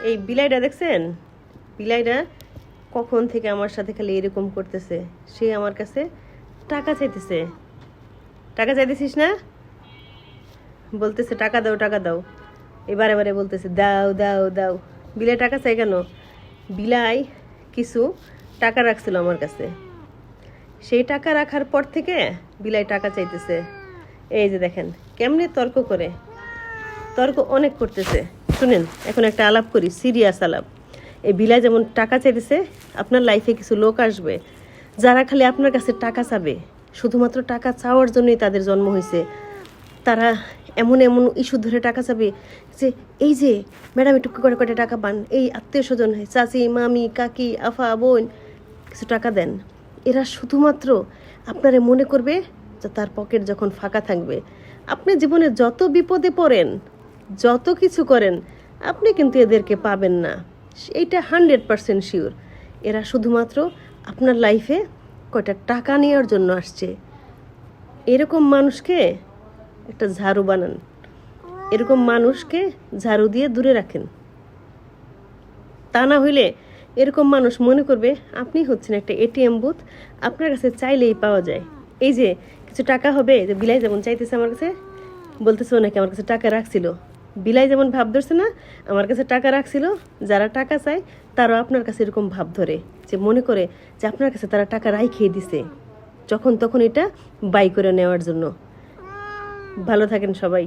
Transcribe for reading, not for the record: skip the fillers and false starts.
এই বিলাইটা দেখছেন? বিলাইটা কখন থেকে আমার সাথে খালি এরকম করতেছে। সে আমার কাছে টাকা চাইতেছে। টাকা চাইতেছিস না? বলতেছে টাকা দাও টাকা দাও। এবারে বারে বলতেছে দাও দাও দাও। বিলাই টাকা চাই কেন? বিলাই কিছু টাকা রাখছিল আমার কাছে। সেই টাকা রাখার পর থেকে বিলাই টাকা চাইতেছে। এই যে দেখেন কেমনে তর্ক করে, তর্ক অনেক করতেছে। শুনেন, এখন একটা আলাপ করি, সিরিয়াস আলাপ। এই বিলাই যেমন টাকা চাইতেছে, আপনার লাইফে কিছু লোক আসবে যারা খালি আপনার কাছে টাকা চাবে। শুধুমাত্র টাকা চাওয়ার জন্যই তাদের জন্ম হয়েছে। তারা এমন এমন ইস্যু ধরে টাকা চাবে যে, এই যে ম্যাডাম একটু করে করে টাকা পান, এই আত্মীয় স্বজন, চাচি মামি কাকি আফা বোন কিছু টাকা দেন। এরা শুধুমাত্র আপনারে মনে করবে যে তার পকেট যখন ফাঁকা থাকবে। আপনি জীবনে যত বিপদে পড়েন, যত কিছু করেন, আপনি কিন্তু এদেরকে পাবেন না। এইটা 100% শিওর। এরা শুধুমাত্র আপনার লাইফে কয়টা টাকা নেওয়ার জন্য আসছে। এরকম মানুষকে একটা ঝাড়ু বানান, এরকম মানুষকে ঝাড়ু দিয়ে দূরে রাখেন। তা না হইলে এরকম মানুষ মনে করবে আপনি হচ্ছেন একটা এটিএম বুথ, আপনার কাছে চাইলেই পাওয়া যায়। এই যে কিছু টাকা হবে, যে বিলাই যেমন চাইতেছে আমার কাছে, বলতেছে নাকি আমার কাছে টাকা রাখছিল। বিলাই যেমন ভাব ধরছে না আমার কাছে টাকা রাখছিল, যারা টাকা চায় তারাও আপনার কাছে এরকম ভাব ধরে, যে মনে করে যে আপনার কাছে তারা টাকা রাইখেই দিছে, যখন তখন এটা বাই করে নেওয়ার জন্য। ভালো থাকেন সবাই।